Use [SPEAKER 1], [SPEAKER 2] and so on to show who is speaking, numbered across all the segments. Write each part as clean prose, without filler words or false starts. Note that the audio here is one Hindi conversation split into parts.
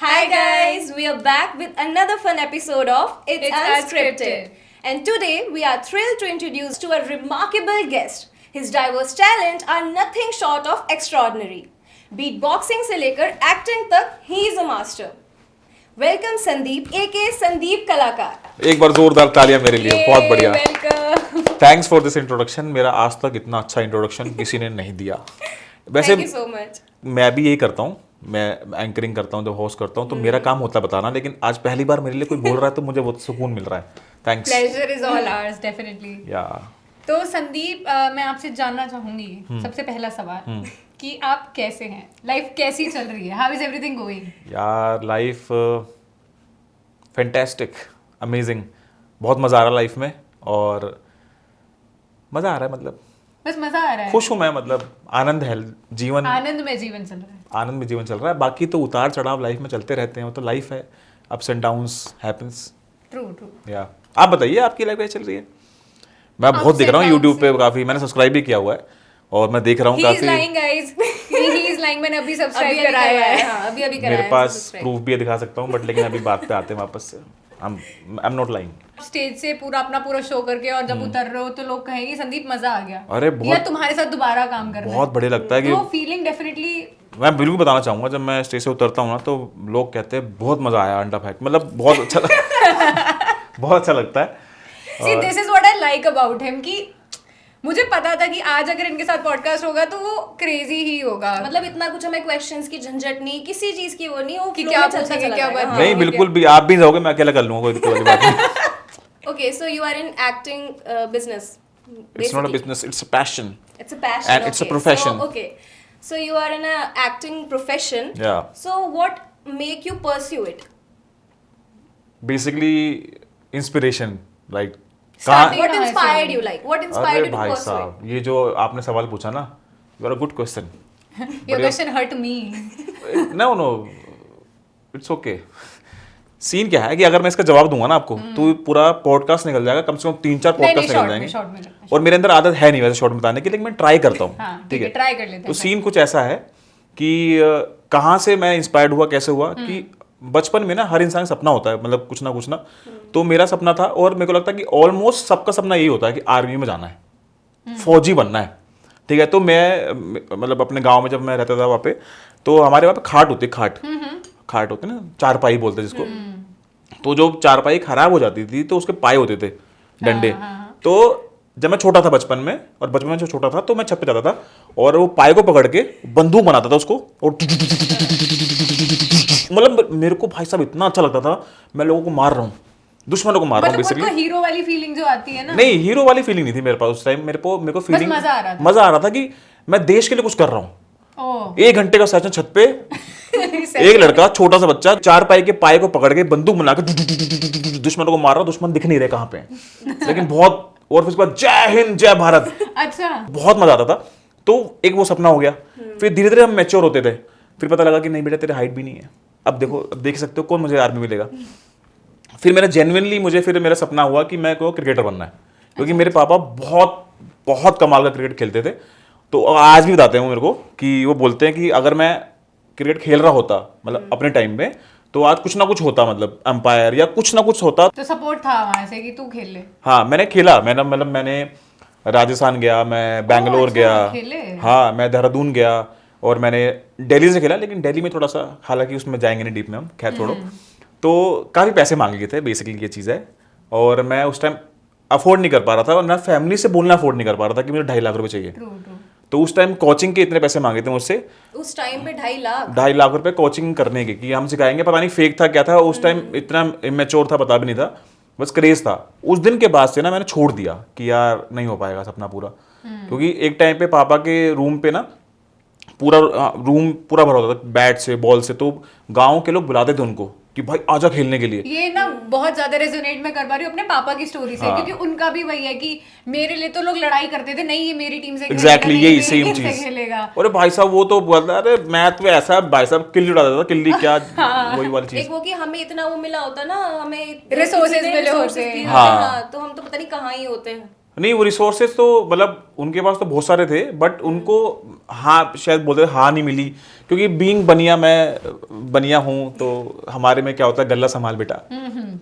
[SPEAKER 1] Hi guys, we are back with another fun episode of It's Unscripted. And today we are thrilled to introduce to a remarkable guest. His diverse talent are nothing short of extraordinary. Beatboxing से लेकर acting तक he is a master. Welcome Sandeep, aka Sandeep कलाकार.
[SPEAKER 2] एक बार जोरदार तालियां मेरे लिए. बहुत बढ़िया.
[SPEAKER 1] Welcome.
[SPEAKER 2] Thanks for this introduction. मेरा आज तक इतना अच्छा इंट्रोडक्शन किसी ने नहीं दिया. वैसे
[SPEAKER 1] Thank you so much.
[SPEAKER 2] मैं भी यही करता हूँ. मैं एंकरिंग करता हूँ, जब होस्ट करता हूँ तो मेरा काम होता है बताना, लेकिन आज पहली बार मेरे लिए कोई बोल रहा है तो मुझे बहुत सुकून मिल रहा है. Thanks.
[SPEAKER 3] Pleasure is all ours, definitely.
[SPEAKER 2] या
[SPEAKER 3] तो संदीप, मैं आपसे जानना चाहूंगी सबसे पहला सवाल कि आप कैसे हैं, लाइफ कैसी चल रही है, हाउ इज एवरीथिंग गोइंग?
[SPEAKER 2] यार लाइफ फैंटास्टिक, अमेजिंग. बहुत मज़ा आ रहा है लाइफ में और मज़ा आ रहा है, मतलब
[SPEAKER 3] बस मजा आ रहा है,
[SPEAKER 2] खुश हूँ मैं, मतलब आनंद है जीवन.
[SPEAKER 3] आनंद में जीवन चल रहा है.
[SPEAKER 2] आनंद में जीवन चल रहा है. बाकी तो उतार चढ़ाव लाइफ में चलते रहते हैं, वो तो लाइफ है. Ups and downs happens.
[SPEAKER 3] True true.
[SPEAKER 2] या आप बताइए आपकी लाइफ कैसे चल रही है? मैं बहुत देख रहा हूँ यूट्यूब पे, काफी मैंने सब्सक्राइब भी किया हुआ है और मैं देख रहा हूँ
[SPEAKER 3] ही इज
[SPEAKER 2] काफी.
[SPEAKER 3] Lying guys, he is lying. मैंने अभी सब्सक्राइब कराया है.
[SPEAKER 1] हाँ, अभी कराया
[SPEAKER 2] मेरे
[SPEAKER 1] है
[SPEAKER 2] पास
[SPEAKER 1] subscribe.
[SPEAKER 2] प्रूफ भी दिखा सकता हूँ, बट लेकिन अभी बात पे आते हैं वापस से. I am not lying.
[SPEAKER 3] Stage से पूरा शो करके और जब उतर रहे हो तो लोग कहेंगे संदीप मजा आ गया,
[SPEAKER 2] अरे बहुत-
[SPEAKER 3] या तुम्हारे साथ दोबारा काम करना
[SPEAKER 2] बहुत बढ़िया लगता है
[SPEAKER 3] है. वो
[SPEAKER 2] कि
[SPEAKER 3] फीलिंग डेफिनेटली.
[SPEAKER 2] मैं बिल्कुल बताना चाहूंगा, जब मैं स्टेज से उतरता हूँ ना तो लोग कहते हैं बहुत मजा आया अंडा फैक्ट, मतलब बहुत अच्छा बहुत अच्छा लगता है.
[SPEAKER 3] See, this is what I like about him कि मुझे पता था कि आज अगर इनके साथ पॉडकास्ट होगा तो वो क्रेजी ही होगा.
[SPEAKER 1] मतलब इतना कुछ हमें क्वेश्चंस की झंझट नहीं, किसी चीज की वो नहीं, वो
[SPEAKER 3] कि
[SPEAKER 1] flow
[SPEAKER 3] क्या
[SPEAKER 1] में चलता
[SPEAKER 3] पूछेंगे,
[SPEAKER 1] चला
[SPEAKER 3] क्या
[SPEAKER 1] जाएगा.
[SPEAKER 3] बात
[SPEAKER 2] नहीं बिल्कुल भी, आप भी जाओगे मैं अकेला कर लूंगा, कोई दिक्कत वाली बात नहीं.
[SPEAKER 1] Okay, so you are in acting business.
[SPEAKER 2] It's not a
[SPEAKER 1] basically.
[SPEAKER 2] business, it's a passion.
[SPEAKER 1] It's a passion.
[SPEAKER 2] And it's a
[SPEAKER 1] okay.
[SPEAKER 2] profession.
[SPEAKER 1] So, okay, so you are in a acting profession.
[SPEAKER 2] Yeah.
[SPEAKER 1] So what make you pursue it?
[SPEAKER 2] Basically inspiration, like
[SPEAKER 3] Starting-
[SPEAKER 1] What
[SPEAKER 3] कहाँ से
[SPEAKER 1] inspired
[SPEAKER 3] हुई?
[SPEAKER 1] you? Like what inspired
[SPEAKER 2] अरे
[SPEAKER 1] you to
[SPEAKER 2] भाई
[SPEAKER 1] pursue it?
[SPEAKER 2] साहब, ये जो आपने सवाल पूछा ना, you are a good question.
[SPEAKER 3] Your question hurt me.
[SPEAKER 2] No no, it's okay. Scene क्या है कि अगर मैं इसका जवाब दूंगा ना आपको तो पूरा पॉडकास्ट निकल जाएगा, कम से कम 3-4
[SPEAKER 3] नहीं,
[SPEAKER 2] पॉडकास्ट
[SPEAKER 3] short
[SPEAKER 2] निकल
[SPEAKER 3] में, short
[SPEAKER 2] जाएंगे.
[SPEAKER 3] में.
[SPEAKER 2] और मेरे अंदर आदत है नहीं वैसे शॉर्ट में बताने की, लेकिन मैं ट्राई करता हूँ.
[SPEAKER 3] हाँ, ठीक है, try कर लेते हैं.
[SPEAKER 2] तो सीन कुछ ऐसा है कि कहाँ से मैं इंस्पायर्ड हुआ, कैसे हुआ कि बचपन में ना हर इंसान का सपना होता है, मतलब कुछ ना. तो मेरा सपना था और मेरे को लगता है कि ऑलमोस्ट सबका सपना यही होता है कि आर्मी में जाना है, फौजी बनना है. ठीक है, तो मैं मतलब अपने गांव में जब मैं रहता था वहाँ पे, तो हमारे वहाँ पे खाट होती है, खाट होते ना, चारपाई बोलते हैं जिसको. तो जो चारपाई खराब हो जाती थी तो उसके पाए होते थे, डंडे. तो जब मैं छोटा था बचपन में, और बचपन में जब छोटा था तो मैं छत पे जाता था और वो पाए को पकड़ के बंदूक बनाता था उसको, और मतलब मेरे को भाई साहब इतना अच्छा लगता था, मैं लोगों को मार रहा हूँ, दुश्मनों को मार रहा हूँ
[SPEAKER 3] मतलब खुद
[SPEAKER 2] बेसिकली.
[SPEAKER 3] को हीरो वाली फीलिंग जो आती है ना.
[SPEAKER 2] नहीं, हीरो वाली फीलिंग नहीं थी मेरे पास उस टाइम. मेरे को फीलिंग
[SPEAKER 3] मजा आ रहा था.
[SPEAKER 2] मजा आ रहा था कि मैं देश के लिए कुछ कर रहा हूँ.
[SPEAKER 3] ओह.
[SPEAKER 2] 1 घंटे का सेशन छत पे, एक लड़का छोटा सा बच्चा चार पाई के पाए को पकड़ के बंदूक बना के दुश्मनों को मार रहा. दुश्मन दिख नहीं रहे कहाँ पे हैं. लेकिन बहुत, और फिर उसके बाद जय हिंद जय भारत,
[SPEAKER 3] अच्छा.
[SPEAKER 2] बहुत मजा आता था. तो एक वो सपना हो गया. फिर धीरे धीरे हम मैच्योर होते थे. फिर पता लगा कि नहीं बेटा तेरे हाइट भी नहीं है. अब देखो, अब देख सकते हो कौन मुझे आर्मी मिलेगा. फिर मेरा जेन्युइनली मुझे फिर मेरा सपना हुआ कि मैं को क्रिकेटर बनना है, क्योंकि मेरे पापा बहुत बहुत कमाल का क्रिकेट खेलते थे. तो आज भी बताते हैं वो मेरे को कि वो बोलते हैं कि अगर मैं क्रिकेट खेल रहा होता मतलब अपने टाइम में, तो आज कुछ ना कुछ होता, मतलब अंपायर या कुछ ना कुछ होता.
[SPEAKER 3] तो सपोर्ट था वहां से कि तू खेल ले.
[SPEAKER 2] हाँ मैंने खेला, मैंने राजस्थान गया, मैं बैंगलोर
[SPEAKER 3] अच्छा,
[SPEAKER 2] गया.
[SPEAKER 3] खेले?
[SPEAKER 2] हाँ मैं देहरादून गया और मैंने दिल्ली से खेला, लेकिन दिल्ली में थोड़ा सा, हालांकि उसमें जाएंगे नहीं डीप में हम, खैर छोड़ो. तो काफ़ी पैसे मांगे गए थे, बेसिकली ये चीज़ है. और मैं उस टाइम अफोर्ड नहीं कर पा रहा था, और ना फैमिली से बोलना अफोर्ड नहीं कर पा रहा था कि मुझे 2.5 लाख रुपए चाहिए.
[SPEAKER 3] True true.
[SPEAKER 2] तो उस टाइम कोचिंग के इतने पैसे मांगे थे मुझसे,
[SPEAKER 1] उस टाइम पे 2.5 लाख.
[SPEAKER 2] 2.5 लाख रुपए कोचिंग करने के, कि हम सिखाएंगे. पता नहीं फेक था क्या था उस टाइम, इतना इमेच्योर था, पता भी नहीं था, बस क्रेज था. उस दिन के बाद से ना मैंने छोड़ दिया कि यार नहीं हो पाएगा सपना पूरा. क्योंकि एक टाइम पे पापा के रूम पे ना पूरा रूम पूरा भरा होता था बैट से, बॉल से. तो गाँव के लोग बुलाते थे उनको कि भाई आजा खेलने के लिए.
[SPEAKER 3] ये ना बहुत ज्यादा रेजोनेट में कर पा रही हूँ अपने पापा की स्टोरी से.
[SPEAKER 2] हाँ.
[SPEAKER 3] क्योंकि उनका भी वही है कि मेरे लिए तो लोग लड़ाई करते थे, नहीं ये मेरी टीम से
[SPEAKER 2] एग्जैक्टली
[SPEAKER 3] खेलेगा,
[SPEAKER 2] यही
[SPEAKER 3] नहीं,
[SPEAKER 2] सेम
[SPEAKER 3] मेरी टीम से
[SPEAKER 2] चीज.
[SPEAKER 3] खेलेगा.
[SPEAKER 2] अरे भाई साहब वो तो बोलता, अरे मैथ में ऐसा भाई साहब किल्ली उड़ा देता था, किल्ली क्या, वही वाली चीज.
[SPEAKER 1] एक वो कि हमें इतना वो मिला होता ना, हमें
[SPEAKER 3] Resources
[SPEAKER 1] इतने
[SPEAKER 3] मिले
[SPEAKER 1] resources
[SPEAKER 3] होते.
[SPEAKER 1] दिए
[SPEAKER 2] हाँ.
[SPEAKER 1] हाँ, तो हम तो पता नहीं कहाँ ही होते हैं.
[SPEAKER 2] नहीं, वो रिसोर्सेज तो मतलब उनके पास तो बहुत सारे थे, बट उनको हाँ शायद बोलते हाँ नहीं मिली, क्योंकि बीइंग बनिया, मैं बनिया हूँ, तो हमारे में क्या होता है, गल्ला संभाल बेटा,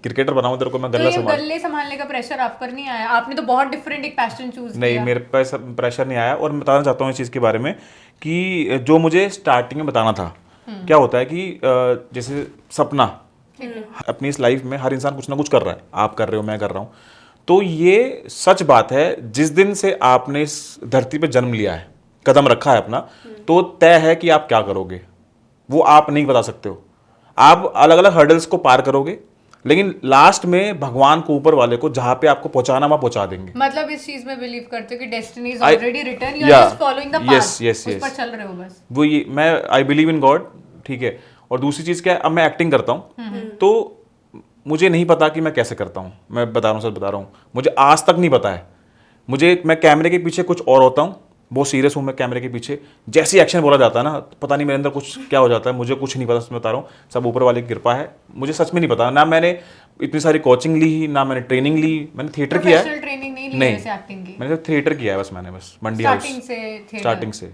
[SPEAKER 2] क्रिकेटर बनाऊं तेरे को मैं
[SPEAKER 3] तो
[SPEAKER 2] गल्ला
[SPEAKER 3] ये
[SPEAKER 2] संभाल।
[SPEAKER 3] गल्ले संभालने का प्रेशर आप पर नहीं आया? आपने तो बहुत डिफरेंट एक पैशन चूज
[SPEAKER 2] नहीं,
[SPEAKER 3] किया।
[SPEAKER 2] मेरे पे प्रेशर नहीं आया, और मैं बताना चाहता हूँ इस चीज़ के बारे में कि जो मुझे स्टार्टिंग में बताना था, क्या होता है कि जैसे सपना, अपनी इस लाइफ में हर इंसान कुछ ना कुछ कर रहा है, आप कर रहे हो, मैं कर रहा हूँ, तो ये सच बात है, जिस दिन से आपने इस धरती पे जन्म लिया है, कदम रखा है अपना, तो तय है कि आप क्या करोगे, वो आप नहीं बता सकते हो। आप अलग अलग हर्डल्स को पार करोगे, लेकिन लास्ट में भगवान को, ऊपर वाले को जहां पे आपको पहुंचाना वहां पहुंचा देंगे।
[SPEAKER 3] मतलब इस चीज में बिलीव करते हो कि destiny is
[SPEAKER 2] I-
[SPEAKER 3] already written, you
[SPEAKER 2] Yeah.
[SPEAKER 3] Are just following the path,
[SPEAKER 2] Yes.
[SPEAKER 3] उस पर चल रहे हो बस।
[SPEAKER 2] वो ये मैं आई बिलीव इन गॉड, ठीक है। और दूसरी चीज क्या है, अब मैं एक्टिंग करता हूँ, तो मुझे नहीं पता कि मैं कैसे करता हूँ, मैं बता रहा हूँ, सच बता रहा हूँ, मुझे आज तक नहीं पता है। मैं कैमरे के पीछे कुछ और होता हूँ, बहुत सीरियस हूँ मैं कैमरे के पीछे, जैसे ही एक्शन बोला जाता है ना, पता नहीं मेरे अंदर कुछ क्या हो जाता है, मुझे कुछ नहीं पता, सच बता रहा हूँ, सब ऊपर वाले की कृपा है, मुझे सच में नहीं पता। ना मैंने इतनी सारी कोचिंग ली, ना मैंने ट्रेनिंग ली, मैंने थिएटर किया है,
[SPEAKER 3] प्रोफेशनल ट्रेनिंग नहीं ली
[SPEAKER 2] नहीं,
[SPEAKER 3] वैसे एक्टिंग की?
[SPEAKER 2] मैंने थिएटर किया है बस, मैंने बस मंडी हाउस
[SPEAKER 3] स्टार्टिंग से theatre?
[SPEAKER 2] स्टार्टिंग से।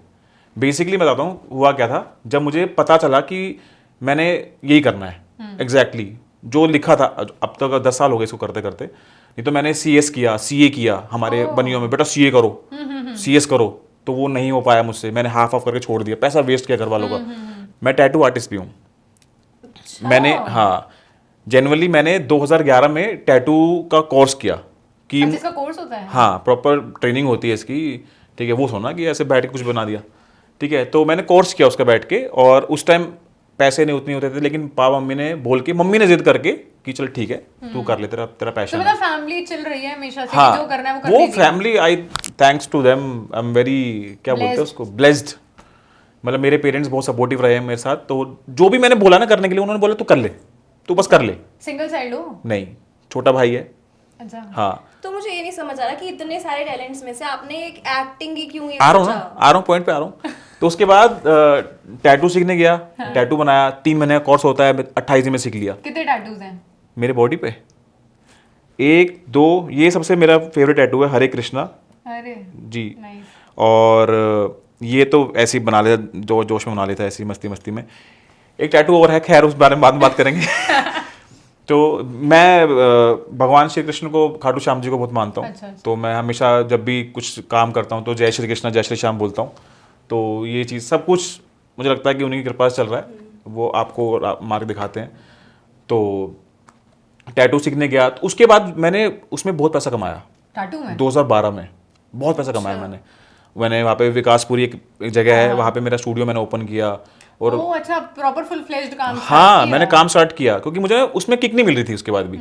[SPEAKER 2] बेसिकली मैं बताता हूँ हुआ क्या था, जब मुझे पता चला कि मैंने यही करना है एग्जैक्टली जो लिखा था, अब तक 10 साल हो गए इसको करते करते, नहीं तो मैंने CS किया, CA किया, हमारे बनियों में बेटा CA करो, CS करो, तो वो नहीं हो पाया मुझसे, मैंने हाफ ऑफ करके छोड़ दिया, पैसा वेस्ट किया घर वालों का। मैं टैटू आर्टिस्ट भी हूँ। मैंने हाँ जनरली मैंने 2011 में टैटू का कोर्स किया कि
[SPEAKER 3] अच्छा, इसका कोर्स होता है?
[SPEAKER 2] हाँ प्रॉपर ट्रेनिंग होती है इसकी, ठीक है। वो सोना कि ऐसे बैठ के कुछ बना दिया, ठीक है। तो मैंने कोर्स किया उसका बैठ के, और उस टाइम पैसे नहीं उतने होते थे, लेकिन पापा मम्मी ने बोल के, मम्मी ने जिद करके कि चल ठीक है तू कर ले, तेरा
[SPEAKER 3] तो
[SPEAKER 2] पैशन है।
[SPEAKER 3] मतलब फैमिली चल रही है हमेशा से,
[SPEAKER 2] हाँ,
[SPEAKER 3] जो करना है वो कर
[SPEAKER 2] वो
[SPEAKER 3] लीजिए।
[SPEAKER 2] Family, I thanks to them, I am very, क्या बोलते हैं उसको, ब्लेस्ड। मतलब मेरे पेरेंट्स बहुत सपोर्टिव रहे हैं मेरे साथ, तो जो भी मैंने बोला ना करने के लिए, उन्होंने बोला तू कर ले, तू बस कर ले।
[SPEAKER 3] सिंगल चाइल्ड हो?
[SPEAKER 2] नहीं, छोटा भाई है।
[SPEAKER 3] अच्छा।
[SPEAKER 2] हाँ,
[SPEAKER 1] तो मुझे ये नहीं समझ आ रहा कि इतने सारे टैलेंट्स में से आपने एक एक्टिंग ही क्यों ये
[SPEAKER 2] आ रहा हूँ ना,
[SPEAKER 1] सोचा?
[SPEAKER 2] आ रहा हूँ, पॉइंट पे आ रहा हूँ। तो उसके बाद टैटू सीखने गया, टैटू बनाया, 3 महीने का कोर्स होता है, 28 में सीख लिया।
[SPEAKER 3] कितने टैटूज हैं?
[SPEAKER 2] मेरे बॉडी पे 1 2, ये सबसे मेरा फेवरेट टैटू है, हरे कृष्णा
[SPEAKER 3] अरे
[SPEAKER 2] जी।
[SPEAKER 3] नाइस।
[SPEAKER 2] और ये तो ऐसे ही बना लेता, जो जोश में बना लेता है, ऐसी मस्ती मस्ती में। एक टैटू और है, खैर उस बारे में बाद में बात करेंगे। तो मैं भगवान श्री कृष्ण को, खाटू श्याम जी को बहुत मानता हूँ।
[SPEAKER 3] अच्छा।
[SPEAKER 2] तो मैं हमेशा जब भी कुछ काम करता हूँ तो जय श्री कृष्ण, जय श्री श्याम बोलता हूँ। तो ये चीज़ सब कुछ मुझे लगता है कि उन्हीं की कृपा से चल रहा है, वो आपको मार्ग दिखाते हैं। तो टैटू सीखने गया, तो उसके बाद मैंने उसमें बहुत पैसा कमाया।
[SPEAKER 3] टैटू में?
[SPEAKER 2] 2012 में बहुत पैसा कमाया मैंने वहाँ पे विकासपुरी एक जगह है, वहाँ पे मेरा स्टूडियो मैंने ओपन किया। और
[SPEAKER 3] ओह अच्छा, प्रॉपर फुल फ्लेज्ड काम
[SPEAKER 2] हाँ,
[SPEAKER 3] किया।
[SPEAKER 2] मैंने काम स्टार्ट किया, क्योंकि मुझे उसमें किक नहीं मिल रही थी उसके बाद भी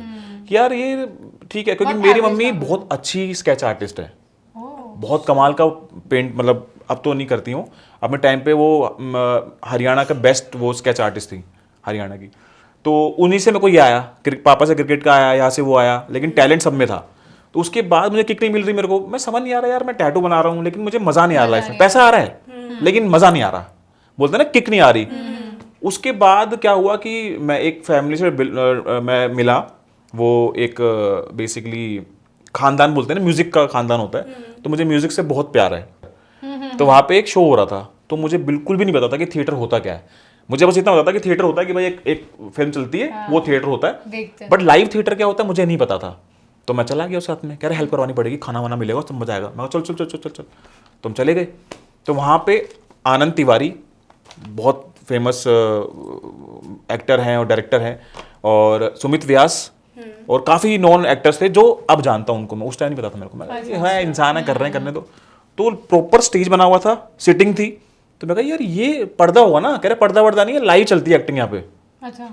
[SPEAKER 2] कि यार ये ठीक है, क्योंकि
[SPEAKER 3] बहुत
[SPEAKER 2] मेरी
[SPEAKER 3] average
[SPEAKER 2] मम्मी
[SPEAKER 3] काम है।
[SPEAKER 2] बहुत अच्छी स्केच आर्टिस्ट है,
[SPEAKER 3] ओह
[SPEAKER 2] बहुत कमाल का पेंट, मतलब अब तो नहीं करती हूँ, अपने टाइम पे वो हरियाणा का बेस्ट वो स्केच आर्टिस्ट थी हरियाणा की। तो उन्हीं से मेरे को ये आया, पापा से क्रिकेट का आया, यहाँ से वो आया, लेकिन टैलेंट सब में था। तो उसके बाद मुझे किक नहीं मिल रही मेरे को, मैं समझ नहीं आ रहा यार, मैं टैटू बना रहा हूँ लेकिन मुझे मजा नहीं आ रहा लाइफ में, पैसा आ रहा है लेकिन मजा नहीं आ रहा, बोलते हैं ना किक नहीं आ रही। उसके बाद क्या हुआ कि मैं एक फैमिली से मैं मिला, वो एक बेसिकली खानदान बोलते हैं ना, म्यूजिक का खानदान होता है, तो मुझे म्यूजिक से बहुत प्यार है। तो वहाँ पे एक शो हो रहा था, तो मुझे बिल्कुल भी नहीं पता था कि थिएटर होता क्या है। मुझे बस इतना पता था कि थिएटर होता है कि भाई एक फिल्म चलती है, वो थिएटर होता है,
[SPEAKER 3] देखते हैं।
[SPEAKER 2] बट लाइव थिएटर क्या होता है मुझे नहीं पता था। तो मैं चला गया उस साथ में, कह रहे हेल्प करवानी पड़ेगी, खाना वाना मिलेगा, सब मजा आएगा। मैं चल चल चल चल चल चल, तुम चले गए। तो वहाँ पे आनंद तिवारी बहुत फेमस एक्टर हैं और डायरेक्टर हैं, और सुमित व्यास और काफ़ी नॉन एक्टर्स थे जो अब जानता हूँ उनको, मैं उस टाइम नहीं पता था मेरे को, मैं ये है इंसान है, कर रहे हैं, करने दो। तो प्रॉपर स्टेज बना हुआ था, सिटिंग थी, तो मैं कहा यार ये पर्दा होगा ना, कह रहे पर्दा वर्दा नहीं है, लाइव चलती है एक्टिंग यहाँ पे।
[SPEAKER 3] अच्छा।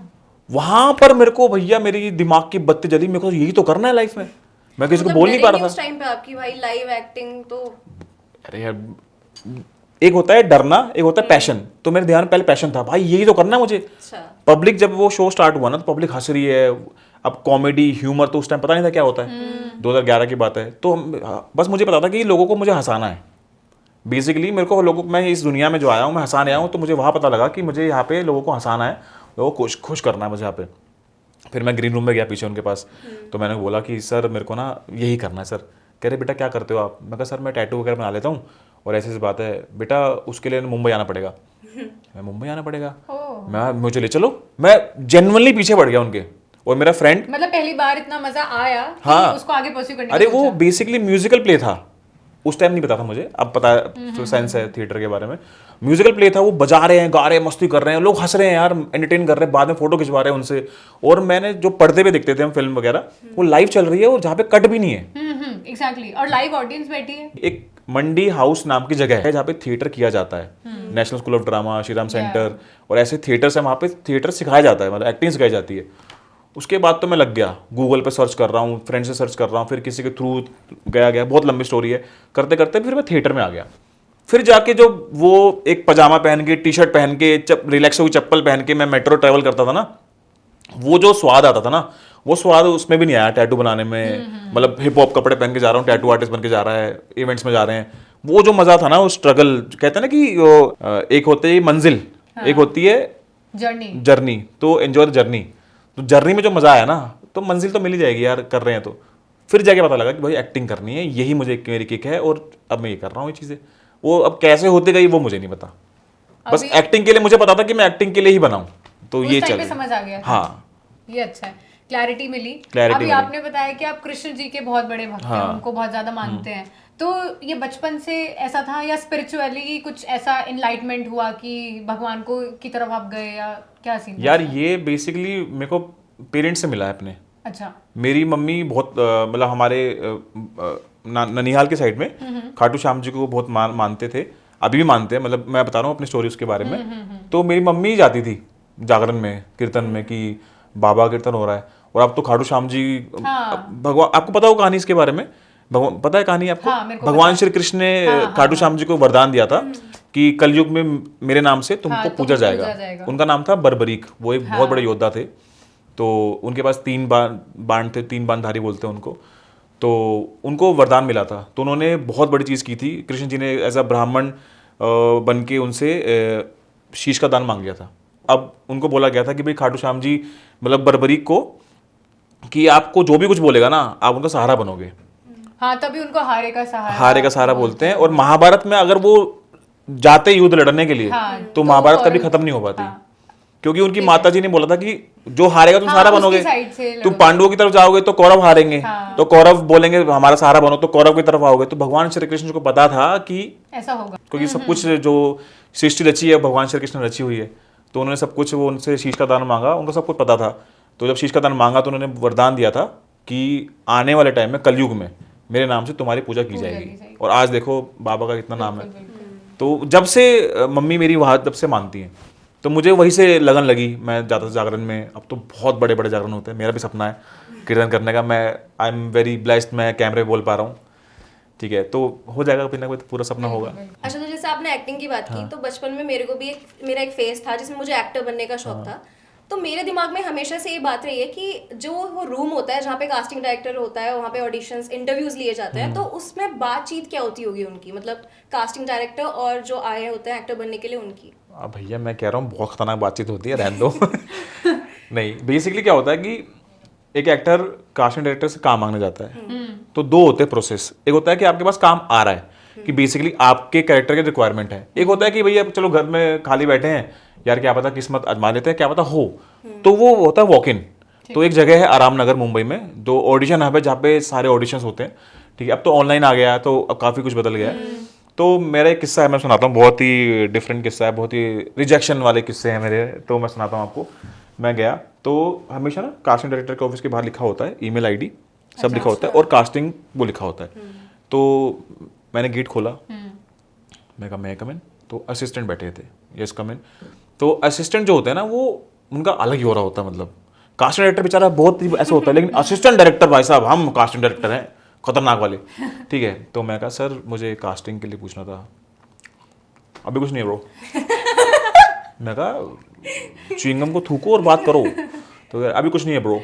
[SPEAKER 2] वहां पर मेरे को भैया मेरी दिमाग की बत्ती जली, मेरे को यही तो करना है लाइफ में, मैं किसी को बोल नहीं पा रहा
[SPEAKER 1] उस
[SPEAKER 2] था।
[SPEAKER 1] टाइम पे आपकी भाई लाइव एक्टिंग तो
[SPEAKER 2] अरे यार, एक होता है डरना, एक होता है पैशन। तो मेरे ध्यान में पहले पैशन था, भाई यही तो करना है मुझे।
[SPEAKER 1] अच्छा।
[SPEAKER 2] पब्लिक जब वो शो स्टार्ट हुआ ना, तो पब्लिक हंस रही है, अब कॉमेडी ह्यूमर तो उस टाइम पता नहीं था क्या होता है, 2011 की बात है। तो बस मुझे पता था कि लोगों को मुझे हंसाना है बेसिकली, मेरे को लोगों, मैं इस दुनिया में जो आया हूँ मैं हंसाने आया हूँ, तो मुझे वहाँ पता लगा कि मुझे यहाँ पे लोगों को हंसाना है, लोगों को खुश करना है मुझे यहाँ पे। फिर मैं ग्रीन रूम में गया पीछे उनके पास, तो मैंने बोला कि सर मेरे को ना यही करना है सर। कह रहे बेटा क्या करते हो आप? मैं कहा सर मैं टैटू वगैरह बना लेता हूँ और ऐसी बात है बेटा, उसके लिए मुंबई आना पड़ेगा। मैं मुंबई आना पड़ेगा? मैं मुझे ले चलो। मैं जेन्युइनली पीछे पड़ गया उनके। और मेरा फ्रेंड,
[SPEAKER 3] मतलब पहली बार इतना मजा आया कि
[SPEAKER 2] हाँ,
[SPEAKER 3] उसको आगे परस्यू करने
[SPEAKER 2] अरे
[SPEAKER 3] का
[SPEAKER 2] वो
[SPEAKER 3] सोचा।
[SPEAKER 2] बेसिकली म्यूजिकल प्ले था, उस टाइम नहीं पता था मुझे, अब पता है, साइंस है थिएटर के बारे में। म्यूजिकल प्ले था, वो बजा रहे हैं, गा रहे हैं, मस्ती कर रहे हैं, लोग हंस रहे हैं यार, एंटरटेन कर रहे हैं, बाद में फोटो खिंचवा रहे हैं उनसे। और मैंने जो पर्दे पे देखते थे हम फिल्म वगैरह, वो लाइव चल रही है और जहाँ पे कट भी नहीं है।
[SPEAKER 3] एग्जैक्टली, और लाइव ऑडियंस बैठी है।
[SPEAKER 2] एक मंडी हाउस नाम की जगह है जहाँ पे थिएटर किया जाता है, national school of drama, Shriram centre और ऐसे थिएटर्स है, वहाँ पे थिएटर सिखाया जाता है, मतलब एक्टिंग सिखाई जाती है। उसके बाद तो मैं लग गया, गूगल पे सर्च कर रहा हूँ, फ्रेंड से सर्च कर रहा हूँ, फिर किसी के थ्रू गया, बहुत लंबी स्टोरी है। करते करते फिर मैं थिएटर में आ गया। फिर जाके जो वो एक पजामा पहन के, टी शर्ट पहन के, रिलैक्स हुई चप्पल पहन के मैं मेट्रो ट्रैवल करता था ना, वो जो स्वाद आता था ना, वो स्वाद उसमें भी नहीं आया टैटू बनाने में। मतलब हिप हॉप कपड़े पहन के जा रहा हूँ, टैटू आर्टिस्ट बन के जा रहा है, इवेंट्स में जा रहे हैं, वो जो मजा था ना, वो स्ट्रगल कहते हैं ना कि एक होती है मंजिल, एक होती है जर्नी। तो एंजॉय द जर्नी। तो जर्नी में जो मजा आया ना, तो मंजिल तो मिल ही जाएगी यार, कर रहे हैं तो। फिर जाके पता लगा कि भाई एक्टिंग करनी है, यही मुझे मेरी किक है, और अब मैं ये कर रहा हूँ ये चीजें। वो अब कैसे होते गई वो मुझे नहीं पता, बस एक्टिंग के लिए मुझे पता था कि मैं एक्टिंग के लिए ही बनाऊं, तो ये चल
[SPEAKER 3] समझ आ गया।
[SPEAKER 2] हाँ,
[SPEAKER 3] ये अच्छा है, क्लैरिटी मिली।
[SPEAKER 2] Clarity
[SPEAKER 3] अभी
[SPEAKER 2] मिली।
[SPEAKER 3] आपने बताया कि आप कृष्ण जी के बहुत बड़े भक्त हैं, उनको बहुत ज्यादा मानते हैं, तो ये बचपन से ऐसा था या स्पिरिचुअली कुछ ऐसा इनलाइटमेंट हुआ कि भगवान को की तरफ आप गए, या क्या सीन
[SPEAKER 2] यार ये बेसिकली मेरे को पेरेंट्स से मिला है अपने।
[SPEAKER 3] अच्छा।
[SPEAKER 2] मेरी मम्मी बहुत मतलब हमारे ननिहाल के साइड में खाटू श्याम जी को बहुत मानते थे, अभी भी मानते हैं। मतलब मैं बता रहा हूँ अपनी स्टोरी उसके बारे में। तो मेरी मम्मी ही जाती थी जागरण में, कीर्तन में, कि बाबा कीर्तन हो रहा है। और अब तो खाटू श्याम जी भगवान, आपको पता हो कहानी इसके बारे में? पता है कहानी आपको? भगवान श्री कृष्ण ने खाटू श्याम जी को वरदान दिया था कि कलयुग में मेरे नाम से तुमको पूजा जाएगा। उनका नाम था बर्बरीक, वो एक बहुत बड़े योद्धा थे। तो उनके पास 3 बाण थे, 3 बाणधारी बोलते हैं उनको। तो उनको वरदान मिला था, तो उन्होंने बहुत बड़ी चीज़ की थी। कृष्ण जी ने एज अ ब्राह्मण बन के उनसे शीश का दान मांग लिया था। अब उनको बोला गया था कि भाई खाटू श्याम जी, मतलब बर्बरीक को, कि आपको जो भी कुछ बोलेगा ना, आप उनका सहारा बनोगे।
[SPEAKER 3] हाँ, तभी उनको हारे का
[SPEAKER 2] सहारा बोलते हैं। और महाभारत में अगर वो जाते युद्ध लड़ने के लिए, तो महाभारत कभी खत्म नहीं हो पाती, क्योंकि उनकी माता जी ने बोला था कि जो हारेगा तुम सहारा बनोगे। तुम पांडवों की तरफ जाओगे तो कौरव हारेंगे, तो कौरव बोलेंगे हमारा सहारा बनो, तो कौरव की तरफ आओगे। तो भगवान श्री कृष्ण को पता था कि
[SPEAKER 3] ऐसा होगा,
[SPEAKER 2] क्योंकि सब कुछ जो सृष्टि रची है भगवान श्री कृष्ण रची हुई है, तो उन्होंने सब कुछ, वो उनसे शीश का दान मांगा, उनको सब कुछ पता था। तो जब शीश का दान मांगा तो उन्होंने वरदान दिया था कि आने वाले टाइम में, कलयुग में, मेरे नाम से तुम्हारी पूजा की जाएगी। और आज देखो बाबा का कितना नाम है। तो जब से मम्मी मेरी वहाँ जब से मानती हैं, तो मुझे वहीं से लगन लगी। मैं जाता था जागरण में, अब तो बहुत बड़े बड़े जागरण होते हैं। मेरा भी सपना है कीर्तन करने का। मैं आई एम वेरी ब्लेस्ड, मैं कैमरे बोल पा रहा हूँ, ठीक है, तो हो जाएगा कभी ना कोई, तो पूरा सपना होगा।
[SPEAKER 1] अच्छा, तो जैसे आपने एक्टिंग की बात की, तो बचपन में मेरे को भी मेरा एक फेज था जिसमें मुझे एक्टर बनने का शौक था। तो मेरे दिमाग में हमेशा से ये बात रही है कि जो वो रूम होता है जहाँ पे कास्टिंग डायरेक्टर होता है, वहाँ पे ऑडिशंस, इंटरव्यूज लिए जाते हैं, तो उसमें बातचीत क्या होती होगी उनकी, मतलब कास्टिंग डायरेक्टर और जो आए होते हैं एक्टर बनने के लिए उनकी?
[SPEAKER 2] भैया मैं कह रहा हूँ बहुत खतरनाक बातचीत होती है, रहने दो। नहीं, बेसिकली क्या होता है कि एक एक्टर कास्टिंग डायरेक्टर से काम मांगने जाता है, तो 2 होते हैं प्रोसेस। एक होता है कि आपके पास काम आ रहा है, कि बेसिकली आपके कैरेक्टर के रिक्वायरमेंट है। एक होता है कि भैया चलो घर में खाली बैठे हैं यार, क्या पता किस्मत आजमा लेते हैं, क्या पता हो, तो वो होता है वॉक इन। तो एक जगह है आराम नगर मुंबई में, 2 ऑडिशन हब है जहाँ पे सारे ऑडिशंस होते हैं, ठीक है। अब तो ऑनलाइन आ गया, तो अब काफ़ी कुछ बदल गया है। तो मेरा एक किस्सा है, मैं सुनाता हूँ, बहुत ही डिफरेंट किस्सा है, बहुत ही रिजेक्शन वाले किस्से हैं मेरे, तो मैं सुनाता हूँ आपको। मैं गया तो हमेशा ना कास्टिंग डायरेक्टर के ऑफिस के बाहर लिखा होता है, ईमेल आईडी सब लिखा होता है, और कास्टिंग वो लिखा होता है। तो मैंने गेट खोला, मैं कहा मैं कम इन, तो असिस्टेंट बैठे थे, यस कम इन। तो असिस्टेंट जो होता है ना, वो उनका अलग ही हो रहा होता है। मतलब कास्टिंग डायरेक्टर बेचारा बहुत ही ऐसा होता है, लेकिन असिस्टेंट डायरेक्टर भाई साहब, हम कास्टिंग डायरेक्टर हैं खतरनाक वाले, ठीक है। तो मैं कहा सर मुझे कास्टिंग के लिए पूछना था। अभी कुछ नहीं है ब्रो। मैं कहा च्युइंगम को थूको और बात करो। तो अभी कुछ नहीं है ब्रो।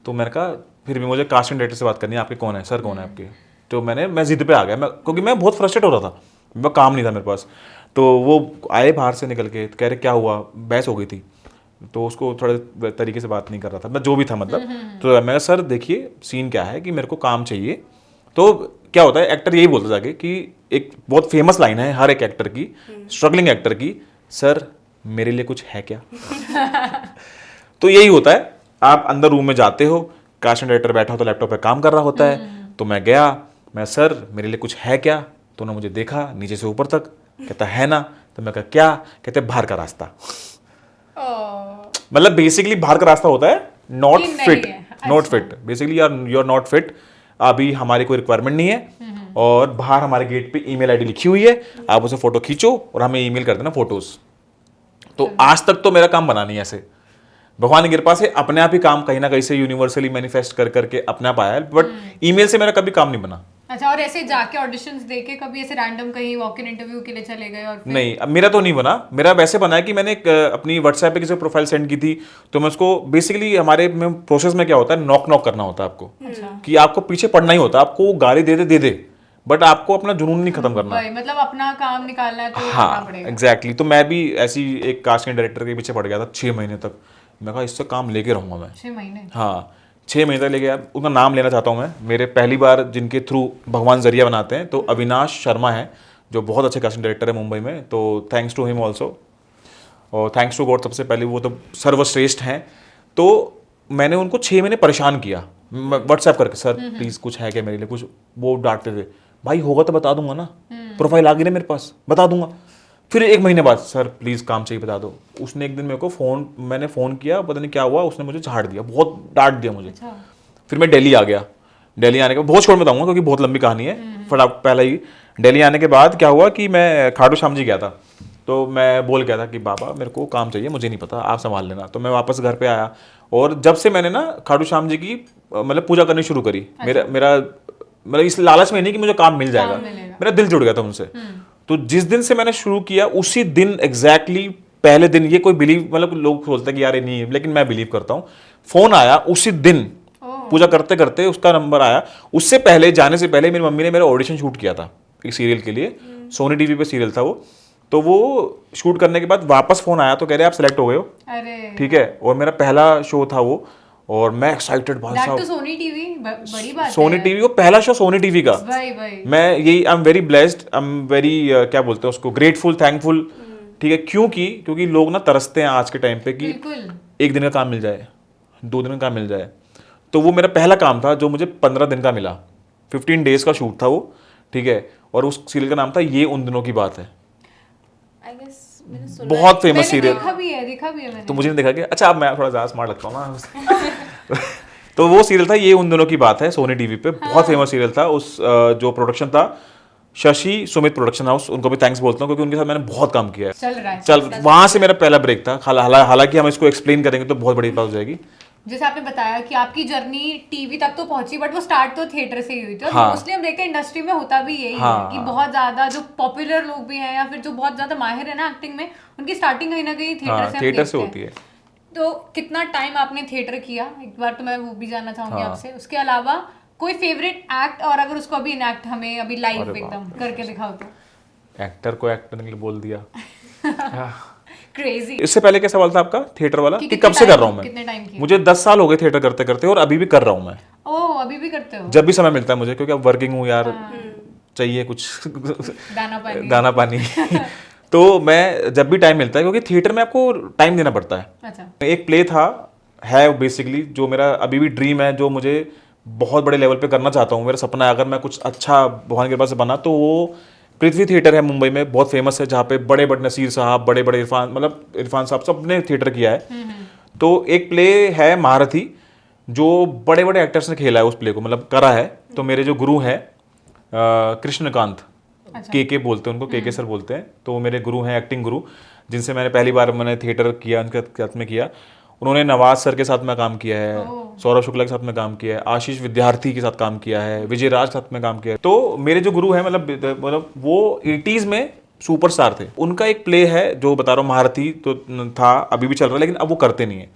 [SPEAKER 2] तो मैंने कहा फिर भी मुझे कास्टिंग डायरेक्टर से बात करनी है, आपके कौन है सर, कौन है आपके? तो मैं जिद पे आ गया, क्योंकि मैं बहुत फ्रस्ट्रेट हो रहा था, मैं काम नहीं था मेरे पास। तो वो आए बाहर से निकल के, कह रहे क्या हुआ, बहस हो गई थी। तो उसको थोड़े तरीके से बात नहीं कर रहा था मैं, जो भी था मतलब। तो मैं सर देखिए सीन क्या है कि मेरे को काम चाहिए, तो क्या होता है, एक्टर यही बोलता जाके कि एक बहुत फेमस लाइन है हर एक एक्टर की, स्ट्रगलिंग एक्टर की, सर मेरे लिए कुछ है क्या? तो यही होता है, आप अंदर रूम में जाते हो, कास्टिंग डायरेक्टर बैठा हो तो लैपटॉप पे काम कर रहा होता है, तो मैं गया, मैं सर मेरे लिए कुछ है क्या? तो उन्होंने मुझे देखा नीचे से ऊपर तक, कहता है ना, तो मैं कहा क्या? कहते बाहर का रास्ता। मतलब बेसिकली बाहर का रास्ता होता है नॉट
[SPEAKER 3] कि नहीं
[SPEAKER 2] फिट,
[SPEAKER 3] है,
[SPEAKER 2] not fit, basically you are not fit, अभी हमारी कोई रिक्वायरमेंट नहीं है, और बाहर हमारे गेट पे ईमेल आईडी लिखी हुई है, आप उसे फोटो खींचो और हमें ईमेल कर देना फोटोज। तो आज तक तो मेरा काम बना नहीं है ऐसे, भगवान की कृपा से अपने आप ही काम कहीं ना कहीं से यूनिवर्सली मैनिफेस्ट कर करके अपने आप आया है, बट ईमेल से मेरा कभी काम नहीं बना।
[SPEAKER 3] अच्छा, और ऐसे जाके ऑडिशंस देके कभी ऐसे रैंडम कहीं वॉक इन इंटरव्यू के लिए चले गए और फिर?
[SPEAKER 2] नहीं, अब मेरा तो नहीं बना, मेरा वैसे बना है कि मैंने एक अपनी व्हाट्सएप पे किसी को प्रोफाइल सेंड की थी, तो मैं उसको बेसिकली हमारे में प्रोसेस में क्या होता है, नॉक नॉक करना होता है आपको, कि आपको पीछे पड़ना ही होता है, आपको गाली दे दे, बट आपको अपना जुनून नहीं खत्म करना।
[SPEAKER 3] भाई मतलब अपना काम निकालना है तो करना
[SPEAKER 2] हाँ
[SPEAKER 3] पड़ेगा।
[SPEAKER 2] एग्जैक्टली, तो मैं भी ऐसी एक कास्टिंग डायरेक्टर के पीछे पड़ गया था 6 महीने तक। मैं कहा इससे काम लेके रहूंगा मैं।
[SPEAKER 3] 6 महीने?
[SPEAKER 2] हाँ 6 महीने तक लेके यार, उनका नाम लेना चाहता हूँ मैं, मेरे पहली बार जिनके थ्रू भगवान जरिया बनाते हैं, तो अविनाश शर्मा है जो बहुत अच्छे कास्टिंग डायरेक्टर है मुंबई में, तो थैंक्स टू हिम ऑल्सो, और थैंक्स टू गॉड सबसे पहले, वो तो सर्वश्रेष्ठ हैं। तो मैंने उनको 6 महीने परेशान किया व्हाट्सएप करके, सर प्लीज़ कुछ है क्या मेरे लिए कुछ, वो डांटते थे, भाई होगा तो बता दूंगा ना, प्रोफाइल आ गई ना मेरे पास, बता दूंगा। फिर 1 महीने बाद, सर प्लीज़ काम चाहिए बता दो। उसने एक दिन मेरे को मैंने फ़ोन किया, पता नहीं क्या हुआ, उसने मुझे झाड़ दिया, बहुत डांट दिया मुझे।
[SPEAKER 3] अच्छा।
[SPEAKER 2] फिर मैं दिल्ली आ गया, दिल्ली आने के बाद बहुत छोड़ में बताऊंगा क्योंकि बहुत लंबी कहानी है, फटाफट पहले ही दिल्ली आने के बाद क्या हुआ कि मैं खाटू श्याम जी गया था, तो मैं बोल गया था कि बाबा मेरे को काम चाहिए, मुझे नहीं पता, आप संभाल लेना। तो मैं वापस घर पे आया, और जब से मैंने ना खाटू श्याम जी की मतलब पूजा करनी शुरू करी, मेरा मतलब इस लालच में नहीं कि मुझे काम मिल जाएगा, मेरा दिल जुड़ गया था उनसे। तो जिस दिन से मैंने शुरू किया उसी दिन एग्जैक्टली पहले दिन, ये कोई बिलीव मतलब लोग बोलते हैं कि यार ये नहीं है, लेकिन मैं बिलीव करता हूँ, फोन आया उसी दिन, पूजा करते करते उसका नंबर आया। उससे पहले जाने से पहले मेरी मम्मी ने मेरा ऑडिशन शूट किया था एक सीरियल के लिए, सोनी टीवी पे सीरियल था वो, तो वो शूट करने के बाद वापस फोन आया तो कह रहे आप सेलेक्ट हो गए हो,
[SPEAKER 3] अरे
[SPEAKER 2] ठीक है, और मेरा पहला शो था वो, और मैं एक्साइटेड भाई
[SPEAKER 3] दैट
[SPEAKER 2] साहब,
[SPEAKER 3] तो सोनी टीवी बड़ी बात है।
[SPEAKER 2] सोनी टीवी को पहला शो सोनी टीवी का,
[SPEAKER 3] भाई
[SPEAKER 2] मैं यही आई am very blessed, I am very क्या बोलते हैं उसको, ग्रेटफुल, थैंकफुल, ठीक है, क्योंकि लोग ना तरसते हैं आज के टाइम पे कि
[SPEAKER 3] बिल्कुल।
[SPEAKER 2] 1 दिन का काम मिल जाए, 2 दिन का काम मिल जाए। तो वो मेरा पहला काम था जो मुझे 15 दिन का मिला, 15 डेज का शूट था वो, ठीक है, और उस सीरियल का नाम था ये उन दिनों की बात है।
[SPEAKER 1] I guess मैंने सुना
[SPEAKER 2] बहुत फेमस
[SPEAKER 3] मैंने
[SPEAKER 2] सीरियल,
[SPEAKER 3] देखा भी है मैंने।
[SPEAKER 2] तो मुझे नहीं देखा कि अच्छा अब मैं थोड़ा ज़्यादा स्मार्ट लगता हूँ ना। तो वो सीरियल था ये उन दिनों की बात है, सोनी टीवी पे बहुत फेमस सीरियल था। उस जो प्रोडक्शन था शशि सुमित प्रोडक्शन हाउस, उनको भी थैंक्स बोलता हूँ क्योंकि उनके साथ मैंने बहुत काम किया है।
[SPEAKER 3] चल रहा है।
[SPEAKER 2] चल वहां से मेरा पहला ब्रेक था, हालांकि हम इसको एक्सप्लेन करेंगे तो बहुत बड़ी बात हो जाएगी।
[SPEAKER 3] जैसे आपने बताया कि आपकी जर्नी टीवी तक तो पहुंची, बट वो स्टार्ट तो थिएटर से ही हुई थी, और
[SPEAKER 2] हाँ।
[SPEAKER 3] मोस्टली हम देखते हैं इंडस्ट्री में होता भी यही
[SPEAKER 2] हाँ,
[SPEAKER 3] है कि
[SPEAKER 2] हाँ।
[SPEAKER 3] बहुत ज्यादा जो पॉपुलर लोग भी हैं या फिर जो बहुत ज्यादा माहिर है ना एक्टिंग में, उनकी स्टार्टिंग कहीं ना कहीं थिएटर
[SPEAKER 2] हाँ,
[SPEAKER 3] से हम
[SPEAKER 2] थिएटर से
[SPEAKER 3] देखते
[SPEAKER 2] होती
[SPEAKER 3] हैं।
[SPEAKER 2] है।
[SPEAKER 3] तो कितना टाइम आपने थिएटर किया, एक बार तो मैं वो भी जानना चाहूंगी
[SPEAKER 2] हाँ।
[SPEAKER 3] आपसे। उसके अलावा कोई फेवरेट एक्ट, और अगर उसको अभी इनएक्ट हमें अभी लाइव
[SPEAKER 2] अरे बाप
[SPEAKER 3] एकदम करके दिखाओ तो।
[SPEAKER 2] एक्टर को एक्टर ने बोल दिया।
[SPEAKER 3] क्रेजी।
[SPEAKER 2] इससे पहले क्या सवाल था आपका थिएटर वाला
[SPEAKER 3] कि
[SPEAKER 2] कि
[SPEAKER 3] कितने
[SPEAKER 2] कब से कर रहा हूँ
[SPEAKER 3] कितने
[SPEAKER 2] मैं?
[SPEAKER 3] टाइम किया?
[SPEAKER 2] मुझे 10 साल हो गए थिएटर करते करते, और अभी भी कर रहा हूँ मैं,
[SPEAKER 3] ओह अभी भी करते हो?
[SPEAKER 2] जब भी समय मिलता है मुझे, क्योंकि अब वर्किंग हूँ यार, चाहिए कुछ
[SPEAKER 3] दाना पानी।
[SPEAKER 2] दाना पानी। तो मैं जब भी टाइम मिलता है, क्योंकि थिएटर में आपको टाइम देना पड़ता है।
[SPEAKER 3] अच्छा।
[SPEAKER 2] एक प्ले था है बेसिकली जो मेरा अभी भी ड्रीम है, जो मुझे बहुत बड़े लेवल पे करना चाहता हूँ, मेरा सपना है अगर मैं कुछ अच्छा भगवान के पास से बना तो वो पृथ्वी थिएटर है मुंबई में, बहुत फेमस है, जहाँ पे बड़े बड़े नसीर साहब, बड़े बड़े इरफान साहब सब ने थिएटर किया है। तो एक प्ले है महारथी, जो बड़े बड़े एक्टर्स ने खेला है उस प्ले को, मतलब करा है। तो मेरे जो गुरु हैं कृष्णकांत, के बोलते हैं उनको, के सर बोलते हैं, तो वो मेरे गुरु हैं, एक्टिंग गुरु, जिनसे मैंने पहली बार मैंने थिएटर किया, उनके साथ में किया। उन्होंने नवाज सर के साथ में काम किया है, सौरभ शुक्ला के साथ में काम किया है, आशीष विद्यार्थी के साथ काम किया है, विजय राज के साथ में काम किया है। तो मेरे जो गुरु हैं मतलब वो 80s में सुपरस्टार थे। उनका एक प्ले है जो बता रहा हूँ, महारथी तो था, अभी भी चल रहा है, लेकिन अब वो करते नहीं है।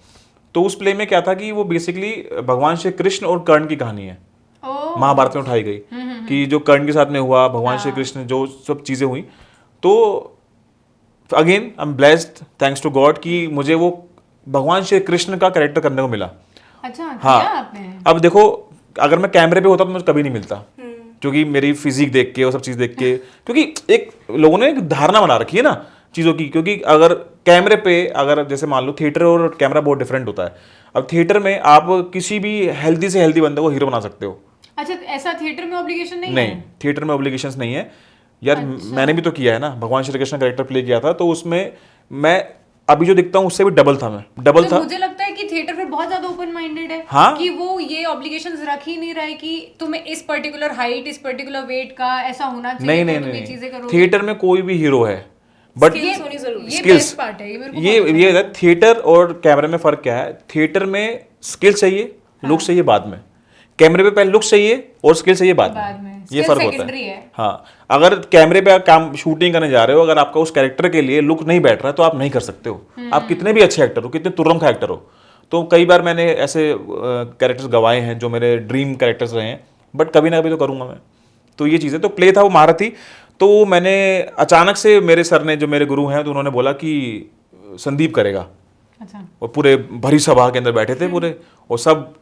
[SPEAKER 2] तो उस प्ले में क्या था कि वो बेसिकली भगवान श्री कृष्ण और कर्ण की कहानी है, महाभारत में उठाई गई कि जो कर्ण के साथ में हुआ, भगवान श्री कृष्ण जो सब चीज़ें हुई। तो again I am blessed, thanks to God, कि मुझे वो भगवान श्री कृष्ण का कैरेक्टर करने को मिला।
[SPEAKER 3] अच्छा,
[SPEAKER 2] हाँ,
[SPEAKER 3] किया आपने?
[SPEAKER 2] अब देखो अगर मैं कैमरे पे होता तो मुझे कभी नहीं मिलता, क्योंकि मेरी फिजिक देख के और सब चीज़ देख के, क्योंकि एक लोगों ने एक धारणा बना रखी है ना चीज़ों की, क्योंकि अगर कैमरे पे अगर जैसे मान लो थिएटर और कैमरा बहुत डिफरेंट होता है। अब थिएटर में आप किसी भी हेल्दी से हेल्दी बंदे को हीरो बना सकते हो।
[SPEAKER 3] अच्छा, ऐसा थिएटर में ऑब्लिगेशन नहीं
[SPEAKER 2] नहीं,
[SPEAKER 3] है?
[SPEAKER 2] थिएटर में ऑब्लिगेशंस नहीं है यार। मैंने भी तो किया है ना, भगवान श्री कृष्ण कैरेक्टर प्ले किया था, तो उसमें मैं अभी जो दिखता हूँ उससे भी डबल था, मैं डबल
[SPEAKER 3] तो
[SPEAKER 2] था।
[SPEAKER 3] मुझे लगता है कि थिएटर फिर बहुत ज्यादा ओपन माइंडेड है।
[SPEAKER 2] हाँ?
[SPEAKER 3] कि वो ये ऑब्लिगेशंस रख ही नहीं रहे कि तुम्हें इस पर्टिकुलर हाइट, इस पर्टिकुलर वेट का ऐसा होना चाहिए,
[SPEAKER 2] नहीं
[SPEAKER 3] तो
[SPEAKER 2] नहीं
[SPEAKER 3] तुम ये
[SPEAKER 2] नहीं,
[SPEAKER 3] चीजें करोगे।
[SPEAKER 2] थिएटर में कोई भी हीरो है, बट
[SPEAKER 1] Skills होनी जरूरी है।
[SPEAKER 3] ये
[SPEAKER 2] skills,
[SPEAKER 3] बेस्ट पार्ट है, ये मेरे को
[SPEAKER 2] ये
[SPEAKER 3] बहुत
[SPEAKER 2] ये है थिएटर और कैमरे में फर्क क्या है। थिएटर में स्किल चाहिए, लुक चाहिए बाद में। कैमरे पे पहले लुक चाहिए और स्किल चाहिए बाद
[SPEAKER 3] बाद
[SPEAKER 2] में।
[SPEAKER 3] में।
[SPEAKER 2] ये
[SPEAKER 3] Skill
[SPEAKER 2] फर्क होता
[SPEAKER 3] secondary
[SPEAKER 2] है।
[SPEAKER 3] है।
[SPEAKER 2] हाँ, अगर कैमरे पे आप काम शूटिंग करने जा रहे हो, अगर आपका उस कैरेक्टर के लिए लुक नहीं बैठ रहा है तो आप नहीं कर सकते हो। आप कितने भी अच्छे एक्टर हो, कितने तुर्रम का एक्टर हो। तो कई बार मैंने ऐसे कैरेक्टर्स गवाए हैं जो मेरे ड्रीम कैरेक्टर्स रहे हैं, बट कभी ना कभी तो करूंगा मैं। तो ये चीज़ें, तो प्ले था वो महारथी। तो मैंने अचानक से मेरे सर ने, जो मेरे गुरु हैं, तो उन्होंने बोला कि संदीप करेगा।
[SPEAKER 3] अच्छा।
[SPEAKER 2] और पूरे भरी सभा के अंदर बैठे थे पूरे, और सब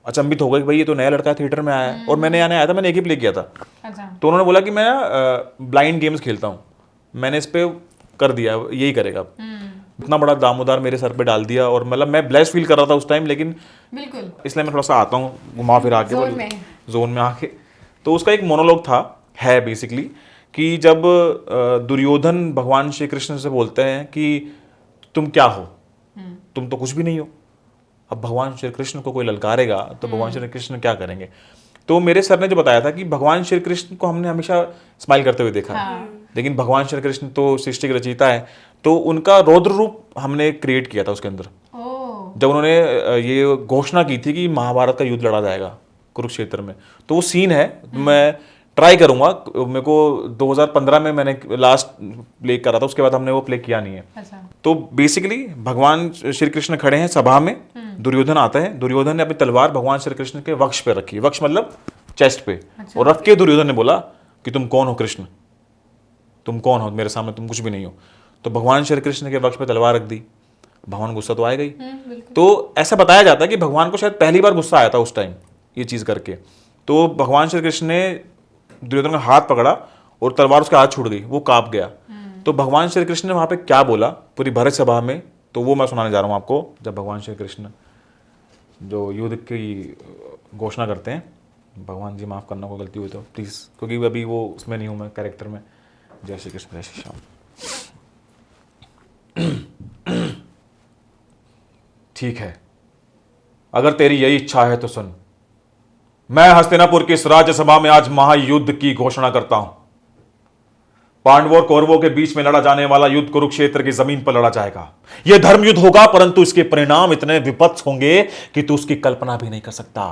[SPEAKER 2] अचंभित हो गए कि भाई ये तो नया लड़का थिएटर में आया है। और मैंने आने आया था, मैंने एक ही प्ले किया था।
[SPEAKER 3] अच्छा।
[SPEAKER 2] तो उन्होंने बोला कि मैं ब्लाइंड गेम्स खेलता हूँ, मैंने इस पे कर दिया, यही करेगा। इतना बड़ा दामोदार मेरे सर पे डाल दिया, और मतलब मैं ब्लेस्ड फील कर रहा था उस टाइम, लेकिन
[SPEAKER 3] बिल्कुल।
[SPEAKER 2] इसलिए मैं थोड़ा सा आता हूँ घुमा फिरा के जोन में आके। तो उसका एक मोनोलॉग था, है बेसिकली, कि जब दुर्योधन भगवान श्री कृष्ण से बोलते हैं कि तुम क्या हो, तुम तो कुछ भी नहीं हो। अब भगवान श्री कृष्ण को कोई ललकारेगा तो भगवान श्री कृष्ण क्या करेंगे। तो मेरे सर ने जो बताया था कि भगवान श्री कृष्ण को हमने हमेशा स्माइल करते हुए देखा है, लेकिन भगवान श्री कृष्ण तो सृष्टि के रचयिता है, तो उनका रौद्र रूप हमने क्रिएट किया था उसके अंदर। जब उन्होंने ये घोषणा की थी कि महाभारत का युद्ध लड़ा जाएगा कुरुक्षेत्र में, तो वो सीन है, मैं ट्राई करूंगा। मेरे को 2015 में मैंने लास्ट प्ले करा था, उसके बाद हमने वो प्ले किया नहीं है।
[SPEAKER 3] अच्छा।
[SPEAKER 2] तो बेसिकली भगवान श्री कृष्ण खड़े हैं सभा में, दुर्योधन आता है, दुर्योधन ने अपनी तलवार भगवान श्री कृष्ण के वक्ष पे रखी, वक्ष मतलब चेस्ट पे।
[SPEAKER 3] अच्छा।
[SPEAKER 2] और रख के दुर्योधन ने बोला कि तुम कौन हो कृष्ण, तुम कौन हो मेरे सामने, तुम कुछ भी नहीं हो। तो भगवान श्री कृष्ण के वक्ष पे तलवार रख दी, भगवान गुस्सा तो आएगा ही। तो ऐसा बताया जाता है कि भगवान को शायद पहली बार गुस्सा आया था उस टाइम ये चीज करके। तो भगवान श्री कृष्ण ने दुर्योधन का हाथ पकड़ा और तलवार उसका हाथ छूट गई, वो कांप गया। तो भगवान श्री कृष्ण ने वहां पे क्या बोला पूरी भरत सभा में, तो वो मैं सुनाने जा रहा हूँ आपको। जब भगवान श्री कृष्ण जो युद्ध की घोषणा करते हैं, भगवान जी माफ करना कोई गलती हुई तो प्लीज, क्योंकि अभी वो उसमें नहीं हूं मैं कैरेक्टर में। जय श्री कृष्ण, जय श्री श्याम। ठीक है, अगर तेरी यही इच्छा है तो सुन, मैं हस्तिनापुर की इस राज्यसभा में आज महायुद्ध की घोषणा करता हूं। पांडवों और कौरवों के बीच में लड़ा जाने वाला युद्ध कुरुक्षेत्र की जमीन पर लड़ा जाएगा। यह धर्म युद्ध होगा, परंतु इसके परिणाम इतने विपत्स होंगे कि तू उसकी कल्पना भी नहीं कर सकता।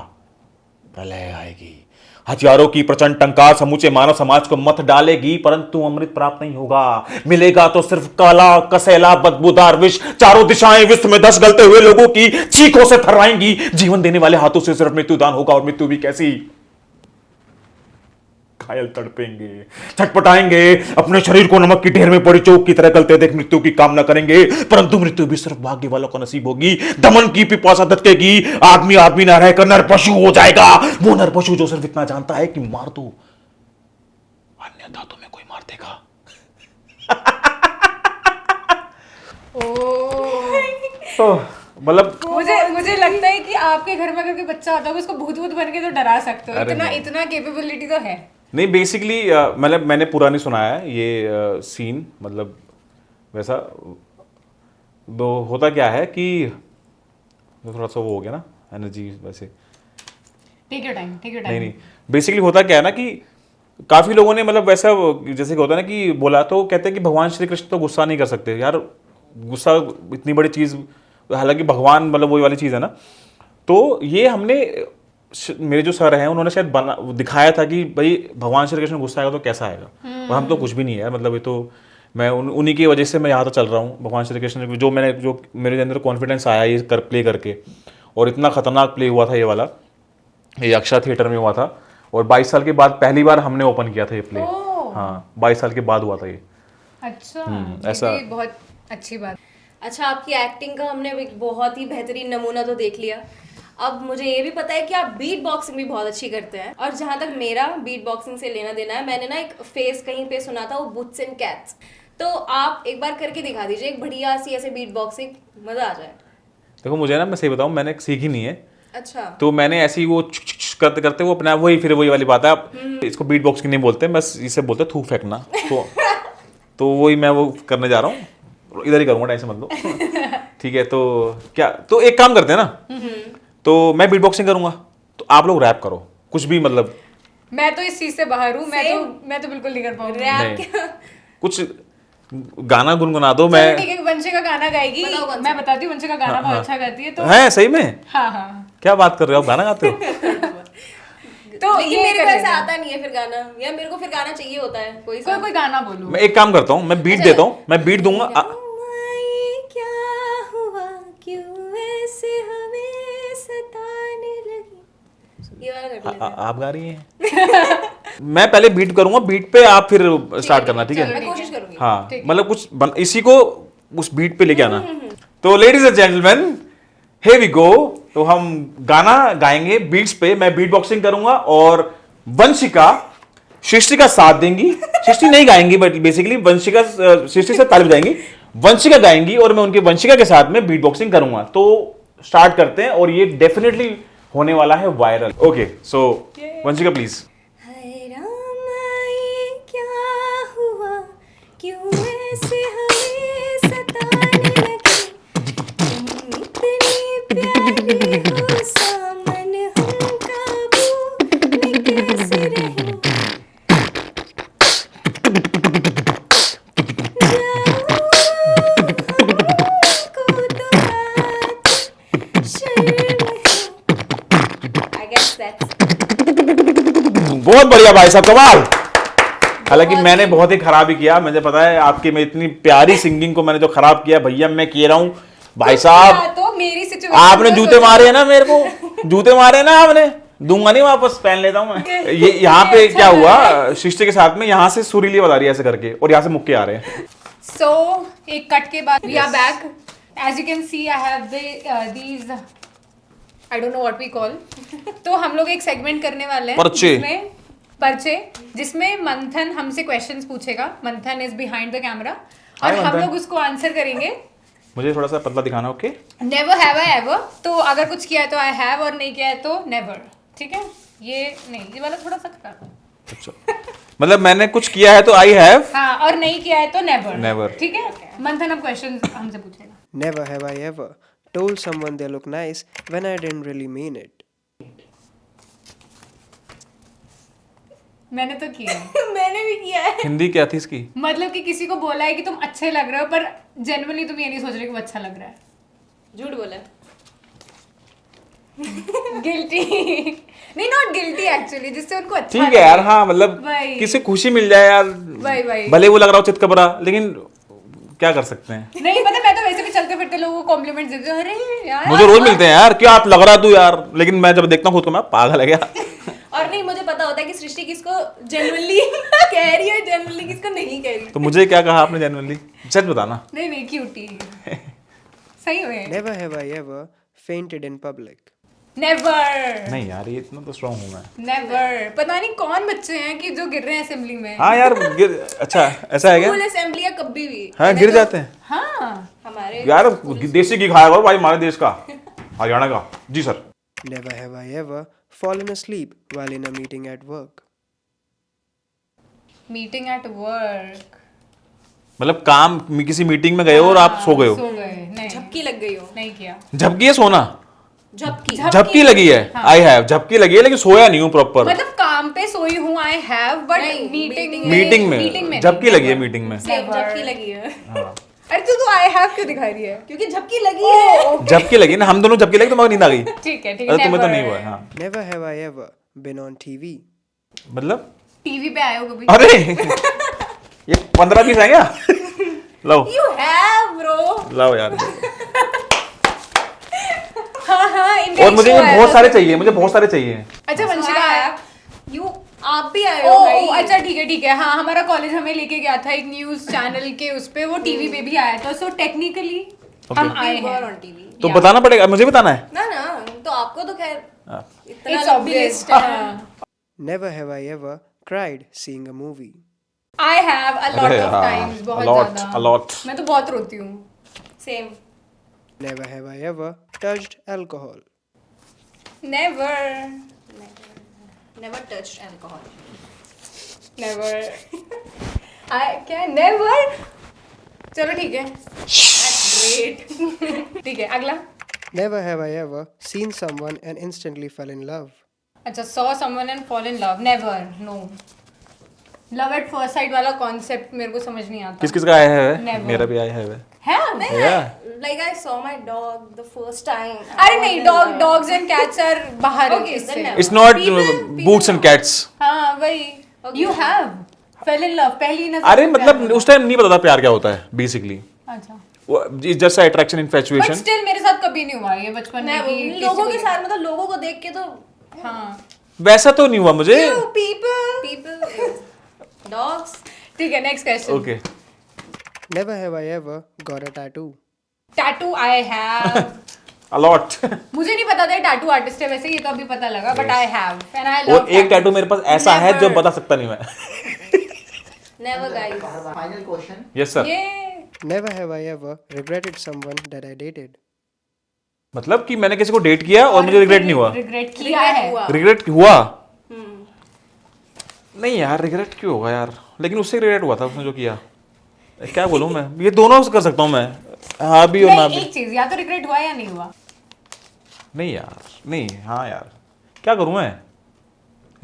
[SPEAKER 2] प्रलय आएगी, हथियारों की प्रचंड टंकार समूचे मानव समाज को मत डालेगी, परंतु अमृत प्राप्त नहीं होगा। मिलेगा तो सिर्फ काला कसैला बदबूदार विष। चारों दिशाएं विश्व में 10 गलते हुए लोगों की चीखों से थर्राएंगी। जीवन देने वाले हाथों से सिर्फ मृत्युदान होगा, और मृत्यु भी कैसी, घायल तड़पेंगे, छटपटाएंगे, अपने शरीर को नमक की ढेर में पड़ी चौक की तरह गलते देख मृत्यु की कामना करेंगे, परंतु मृत्यु भी सिर्फ भाग्य वालों को नसीब होगी। दमन की पिपासा धधकेगी, आदमी आदमी न रहकर नर पशु हो जाएगा। वो नर पशु जो सिर्फ इतना जानता है कि मार दो, अन्यथा तुम्हें कोई मार देगा। मतलब
[SPEAKER 3] मुझे लगता है कि आपके घर में अगर कोई बच्चा आता है उसको भूत भूत बन के तो डरा सकते हो।
[SPEAKER 2] अरे
[SPEAKER 3] इतना कैपेबिलिटी तो है।
[SPEAKER 2] नहीं, बेसिकली मतलब मैंने पूरा नहीं सुनाया ये सीन, मतलब वैसा वो होता क्या है कि थोड़ा सा वो हो गया ना एनर्जी वैसे।
[SPEAKER 3] Take your time, take your
[SPEAKER 2] नहीं
[SPEAKER 3] टाइम।
[SPEAKER 2] नहीं, बेसिकली होता क्या है ना कि काफी लोगों ने मतलब वैसा जैसे कि होता है ना कि बोला, तो कहते हैं कि भगवान श्री कृष्ण तो गुस्सा नहीं कर सकते। यार गुस्सा इतनी बड़ी चीज, हालांकि भगवान मतलब वही वाली चीज है ना। तो ये हमने मेरे जो सर हैं उन्होंने शायद दिखाया था कि भाई भगवान श्री कृष्ण गुस्सा आएगा तो कैसा आएगा, और हम तो कुछ भी नहीं है। मतलब ये तो मैं उन्हीं की वजह से मैं यहाँ तक चल रहा हूँ। भगवान श्री कृष्ण जो मेरे अंदर कॉन्फिडेंस आया ये प्ले करके, और इतना खतरनाक प्ले हुआ था ये वाला, ये अक्षरा थिएटर में हुआ था। और 22 साल के बाद पहली बार हमने ओपन किया था ये प्ले। हाँ, 22 साल के बाद हुआ था ये।
[SPEAKER 3] अच्छा,
[SPEAKER 2] ऐसा
[SPEAKER 3] ये भी बहुत अच्छी बात।
[SPEAKER 1] अच्छा, आपकी एक्टिंग का हमने एक बहुत ही बेहतरीन नमूना तो देख लिया। अब मुझे ये भी पता है कि आप बीट बॉक्सिंग भी बहुत अच्छी करते हैं, और जहां तक मेरा बीट बॉक्सिंग से लेना देना है, मैंने ना एक फेस कहीं पे सुना था, वो बुट्स एंड कैट्स। तो आप एक बार करके दिखा दीजिए एक बढ़िया सी ऐसे बीट बॉक्सिंग, मजा आ जाए।
[SPEAKER 2] देखो मुझे ना, मैं सही बताऊं, मैंने सीखी नहीं है,
[SPEAKER 1] अच्छा।
[SPEAKER 2] तो मैंने ऐसी वो करते करते वो अपना वही, फिर वही वाली बात है, आप इसको बीट बॉक्सिंग नहीं बोलते, बस इसे बोलते थूक फेंकना। तो वही मैं वो करने जा रहा हूँ, इधर ही करूँगा, टेंशन मत लो। ठीक है, तो क्या, तो एक काम करते हैं ना, तो मैं बीट बॉक्सिंग करूंगा, तो आप लोग रैप करो कुछ भी, मतलब
[SPEAKER 3] मैं तो इस चीज से बाहर हूँ, मैं तो बिल्कुल नहीं कर पाऊंगी
[SPEAKER 1] रैप
[SPEAKER 2] नहीं।
[SPEAKER 1] क्या?
[SPEAKER 2] कुछ गाना गुनगुना दो। मैं
[SPEAKER 3] चलो ठीक है, वंशिका गाना गाएगी,
[SPEAKER 1] बताओ कौन सा?
[SPEAKER 3] मैं बताती हूँ, वंशिका गाना बहुत अच्छा गाती है, तो
[SPEAKER 2] है सही में,
[SPEAKER 3] हाँ हाँ,
[SPEAKER 2] क्या बात कर रहे हो आप, गाना गाते हो?
[SPEAKER 3] तो
[SPEAKER 1] लेकिन
[SPEAKER 3] ये
[SPEAKER 1] मेरे को
[SPEAKER 3] कर
[SPEAKER 1] ऐसा
[SPEAKER 3] लेना।
[SPEAKER 1] आता नहीं है फिर गाना, या मेरे को फिर गाना चाहिए होता है कोई सा।
[SPEAKER 3] कोई गाना बोलो।
[SPEAKER 2] मैं एक काम करता हूँ, मैं बीट देता हूँ, मैं बीट दूंगा।
[SPEAKER 1] क्या हुआ, क्यों ऐसे हमें सताने लगी, ये वाला कर लेते हैं।
[SPEAKER 2] आप गा रही हैं? मैं पहले बीट करूंगा, बीट पे आप फिर स्टार्ट करना, ठीक है?
[SPEAKER 1] मैं कोशिश करूंगी।
[SPEAKER 2] हाँ,
[SPEAKER 3] ठीक है।
[SPEAKER 2] मतलब कुछ इसी को उस बीट पे लेके आना। तो ladies and gentleman, here we go। तो हम गाना गाएंगे बीट्स पे, मैं बीट बॉक्सिंग करूंगा और वंशिका सृष्टि का साथ देंगी। सृष्टि नहीं गाएंगी, बट बेसिकली वंशिका सृष्टि से ताल बजाएंगी, वंशिका गाएंगी और मैं उनके वंशिका के साथ में बीट बॉक्सिंग करूंगा। तो स्टार्ट करते हैं, और ये डेफिनेटली होने वाला है viral. Okay, so Vanshika please.
[SPEAKER 1] हाय रामा, ये क्या हुआ, क्यों ऐसे हमें सताने लगी, तुम इतनी प्यारी हो, सामन हम काबू में कैसे रहें, I guess that's
[SPEAKER 2] बहुत बढ़िया भाई साहब, कमाल। हालांकि मैंने बहुत ही खराब ही किया, मुझे पता है, आपकी में इतनी प्यारी सिंगिंग को मैंने जो खराब किया, भैया मैं कह रहा हूँ भाई साहब,
[SPEAKER 3] तो मेरी सिचुएशन
[SPEAKER 2] आपने जूते मारे हैं ना मेरे को, जूते मारे हैं ना आपने, दूंगा नहीं वापस, पहन लेता हूँ मैं। ये यहाँ पे क्या हुआ, सृष्टि के साथ में यहाँ से सुरीली बता रही है ऐसे करके, और यहाँ से मुक्के आ रहे हैं।
[SPEAKER 3] सो एक कट के बाद we are back. As you can see I have these, I don't know what we call. तो हम लोग एक सेगमेंट करने वाले हैं
[SPEAKER 2] पर्चे।
[SPEAKER 3] जिसमें मंथन हमसे क्वेश्चंस पूछेगा। मंथन is behind the camera,
[SPEAKER 2] Hi,
[SPEAKER 3] और हम
[SPEAKER 2] मंथन।
[SPEAKER 3] लोग उसको आंसर करेंगे।
[SPEAKER 2] मुझे थोड़ा सा पतला दिखाना, okay?
[SPEAKER 3] Never have I ever, तो अगर कुछ किया है तो आई हैव, और नहीं किया है तो नेवर। ठीक है, ये नहीं, ये वाला थोड़ा सा खराब है।
[SPEAKER 2] अच्छा, मतलब मैंने कुछ किया है तो आई हैव,
[SPEAKER 3] हाँ, और नहीं किया है तो नेवर।
[SPEAKER 2] Never।
[SPEAKER 3] ठीक है, मंथन अब क्वेश्चन हमसे पूछेगा।
[SPEAKER 4] Never have I ever told someone they look nice when I didn't really mean it.
[SPEAKER 3] मैंने तो किया है।
[SPEAKER 1] मैंने भी किया है।
[SPEAKER 2] हिंदी क्या थी इसकी?
[SPEAKER 3] मतलब कि किसी को बोला है कि तुम अच्छे लग रहे हो, पर जेन्युइनली तुम ये नहीं सोच रहे कि वो अच्छा लग रहा है।
[SPEAKER 1] झूठ बोला।
[SPEAKER 3] गिल्टी नहीं, नॉट गिल्टी एक्चुअली, जिससे उनको अच्छा
[SPEAKER 2] ठीक है यार, हाँ मतलब
[SPEAKER 3] वही।
[SPEAKER 2] किसी खुशी मिल जाए यार,
[SPEAKER 3] वही।
[SPEAKER 2] भले वो लग रहा हो चितकबरा, लेकिन क्या कर सकते हैं।
[SPEAKER 3] नहीं पता, मैं तो वैसे भी चलते फिरते लोगों को कॉम्प्लीमेंट देती हूँ, अरे यार
[SPEAKER 2] मुझे रोज मिलते हैं यार, क्या आप लग रहा तू यार, लेकिन मैं जब देखता हूँ खुद को, मैं पागल है क्या।
[SPEAKER 1] और नहीं, मुझे पता होता है कि सृष्टि किसको जेन्युइनली कह रही है, जेन्युइनली किसको नहीं कह रही।
[SPEAKER 2] तो मुझे क्या कहा आपने जेन्युइनली, सच बताना।
[SPEAKER 3] नहीं क्यूटी सही हुए।
[SPEAKER 4] Never have I ever fainted in public.
[SPEAKER 3] Never
[SPEAKER 2] नहीं यार, ये इतना तो स्ट्रांग हूँ मैं।
[SPEAKER 3] नेवर। पता नहीं कौन बच्चे हैं कि जो गिर रहे हैं असेंबली में।
[SPEAKER 2] हाँ यार, अच्छा ऐसा है क्या?
[SPEAKER 1] स्कूल असेंबली या कभी भी।
[SPEAKER 2] हाँ, गिर जाते हैं
[SPEAKER 3] हाँ,
[SPEAKER 1] हमारे
[SPEAKER 2] यार, देसी घी खाया करो भाई, हमारे देश का, हरियाणा का। जी sir.
[SPEAKER 4] Never have I ever fallen asleep while in a meeting at work.
[SPEAKER 3] Meeting at work.
[SPEAKER 2] मतलब काम, किसी मीटिंग में गए हो और आप सो गए हो,
[SPEAKER 3] सो गए, नहीं
[SPEAKER 1] झपकी लग गई हो।
[SPEAKER 3] नहीं किया।
[SPEAKER 2] झपकी है सोना,
[SPEAKER 1] झपकी।
[SPEAKER 2] झपकी लगी है, आई हैव झपकी लगी है, लेकिन सोया नहीं हूँ प्रॉपर।
[SPEAKER 3] मतलब काम पे सोई हूँ आई हैव, बट
[SPEAKER 1] नहीं,
[SPEAKER 3] मीटिंग
[SPEAKER 2] मीटिंग में झपकी लगी है, मीटिंग में।
[SPEAKER 1] सेम झपकी लगी है।
[SPEAKER 2] हाँ,
[SPEAKER 3] अरे तू आई हैव क्यों दिखा रही है?
[SPEAKER 1] क्योंकि झपकी लगी है।
[SPEAKER 2] झपकी लगी ना, हम दोनों झपकी लगी, तुम्हें नींद आ गई।
[SPEAKER 3] ठीक है
[SPEAKER 2] अरे तुम्हें तो नहीं हुआ है, हाँ।
[SPEAKER 4] Never have I ever been on TV.
[SPEAKER 2] मतलब
[SPEAKER 3] टीवी पे आए हो कभी?
[SPEAKER 2] अरे ये 15 पीस है क्या? लो
[SPEAKER 1] You have bro।
[SPEAKER 2] लाओ यार।
[SPEAKER 3] हाँ इनका
[SPEAKER 2] और मुझे
[SPEAKER 3] issue
[SPEAKER 2] ये
[SPEAKER 3] आया
[SPEAKER 2] बहुत
[SPEAKER 3] था
[SPEAKER 2] सारे
[SPEAKER 3] तो-
[SPEAKER 2] चाहिए, मुझे बहुत सारे चाहिए।
[SPEAKER 3] अच्छा वंशिका आया।
[SPEAKER 1] You आप भी आए हो
[SPEAKER 3] ओ
[SPEAKER 1] भाई।
[SPEAKER 3] अच्छा ठीक है। हाँ, हमारा कॉलेज हमें लेके गया था एक न्यूज चैनल के, उस पे वो टीवी पे भी आया था, सो टेक्निकली हम आए
[SPEAKER 1] You were
[SPEAKER 3] हैं।
[SPEAKER 1] on TV।
[SPEAKER 2] तो बताना पड़ेगा, मुझे बताना है।
[SPEAKER 1] ना तो आपको तो खैर इतना
[SPEAKER 3] It's
[SPEAKER 1] लंबी
[SPEAKER 3] obvious.
[SPEAKER 1] लिस्ट है।
[SPEAKER 4] Never have I ever cried seeing a movie.
[SPEAKER 3] I have a lot
[SPEAKER 2] अरे
[SPEAKER 3] of
[SPEAKER 2] हाँ,
[SPEAKER 3] times, बहुत
[SPEAKER 2] a lot,
[SPEAKER 3] ज़्यादा।
[SPEAKER 2] a lot.
[SPEAKER 3] मैं तो बहुत रोती हूँ।
[SPEAKER 1] Same.
[SPEAKER 4] Never have I ever touched alcohol.
[SPEAKER 1] Never. Never touched alcohol.
[SPEAKER 3] Never. क्या never? चलो ठीक है।
[SPEAKER 1] That's great.
[SPEAKER 3] ठीक है, अगला।
[SPEAKER 4] Never have I ever seen someone and instantly fell in love.
[SPEAKER 3] अच्छा, saw someone and fall in love. Never, no. Love at first sight वाला कॉन्सेप्ट मेरे को समझ नहीं आता।
[SPEAKER 2] किस किस का आया है?
[SPEAKER 3] Never.
[SPEAKER 2] मेरा भी आया है।
[SPEAKER 3] है?
[SPEAKER 1] नहीं,
[SPEAKER 2] Yeah.
[SPEAKER 1] like I saw my dog the first time.
[SPEAKER 3] अरे नहीं, dogs and cats are बाहर है
[SPEAKER 1] Okay,
[SPEAKER 3] इससे।
[SPEAKER 1] then never.
[SPEAKER 2] It's not
[SPEAKER 1] People
[SPEAKER 2] boots and cats.
[SPEAKER 3] हाँ वही।
[SPEAKER 1] Okay.
[SPEAKER 3] You have fell in love पहली नजर
[SPEAKER 2] अरे
[SPEAKER 3] में
[SPEAKER 2] मतलब
[SPEAKER 3] प्यार
[SPEAKER 2] उस टाइम नहीं पता था प्यार क्या होता है बेसिकली।
[SPEAKER 3] हुआ। अच्छा।
[SPEAKER 2] Just attraction
[SPEAKER 3] but
[SPEAKER 2] infatuation.
[SPEAKER 3] Still मेरे साथ कभी नहीं हुआ ये बचपन में कि किसी
[SPEAKER 1] लोगों
[SPEAKER 3] को
[SPEAKER 1] के साथ मतलब लोगों को देख के तो
[SPEAKER 3] हाँ
[SPEAKER 2] वैसा तो नहीं हुआ मुझे।
[SPEAKER 1] people dogs.
[SPEAKER 3] ठीक है, next question.
[SPEAKER 2] Okay
[SPEAKER 4] Never have I ever got a tattoo.
[SPEAKER 3] Tattoo I have
[SPEAKER 2] a lot.
[SPEAKER 3] मुझे नहीं पता था टैटू आर्टिस्ट है वैसे, ये तो अभी पता लगा, but I have and I
[SPEAKER 2] और
[SPEAKER 3] लव
[SPEAKER 2] एक टैटू मेरे पास ऐसा है जो
[SPEAKER 1] Never.
[SPEAKER 2] बता सकता नहीं मैं।
[SPEAKER 1] Never guys.
[SPEAKER 5] Final question.
[SPEAKER 2] Yes sir.
[SPEAKER 3] ये
[SPEAKER 4] Never have I ever regretted someone that I dated.
[SPEAKER 2] मतलब कि मैंने किसी को डेट किया और मुझे रिग्रेट नहीं हुआ।
[SPEAKER 3] रिग्रेट किया
[SPEAKER 1] Regret
[SPEAKER 3] है
[SPEAKER 1] हुआ।
[SPEAKER 2] रिग्रेट हुआ? नहीं यार, रिग्रेट क्यों होगा यार? लेकिन उससे रिग्रेट हुआ था उसने जो किया। क्या बोलूं मैं? ये दोनों कर सकता हूं मैं, हाँ भी और ना
[SPEAKER 3] नहीं,
[SPEAKER 2] भी।
[SPEAKER 3] एक चीज, या तो रिग्रेट हुआ या नहीं हुआ।
[SPEAKER 2] नहीं यार, नहीं, हाँ यार, क्या करूं मैं?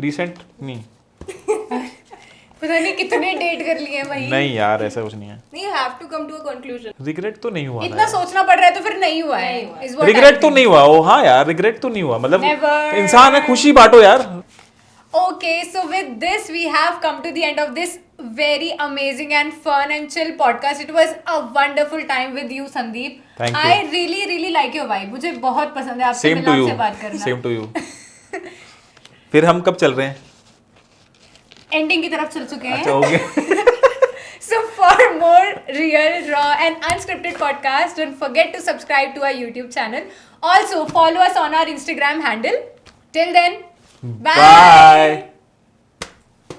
[SPEAKER 2] रिसेंट नहीं।
[SPEAKER 3] पता नहीं कितने डेट कर लिए भाई।
[SPEAKER 2] नहीं यार, ऐसा कुछ नहीं है।
[SPEAKER 1] You have to come to a conclusion.
[SPEAKER 2] Regret तो नहीं हुआ।
[SPEAKER 3] इतना सोचना पड़ रहा है तो फिर नहीं हुआ है। is what I
[SPEAKER 2] रिग्रेट तो
[SPEAKER 3] think.
[SPEAKER 2] नहीं हुआ। ओ हाँ यार, रिग्रेट तो नहीं हुआ। मतलब
[SPEAKER 3] Never.
[SPEAKER 2] इंसान है, खुशी बांटो यार।
[SPEAKER 3] Okay, so with this, we have come to the end of this very amazing and fun and chill podcast. It was a wonderful time with you, Sandeep.
[SPEAKER 2] Thank you.
[SPEAKER 3] I really, really like your vibe. मुझे बहुत पसंद है आपसे
[SPEAKER 2] सेम टू
[SPEAKER 3] मिलना,
[SPEAKER 2] यू,
[SPEAKER 3] आपसे बात करना।
[SPEAKER 2] Same to you. फिर हम कब चल रहे हैं?
[SPEAKER 3] Ending की तरफ चल चुके हैं।
[SPEAKER 2] अच्छा, okay.
[SPEAKER 3] So for more real, raw and unscripted podcasts, don't forget to subscribe to our YouTube channel. Also, follow us on our Instagram handle. Till then, bye.
[SPEAKER 2] Bye.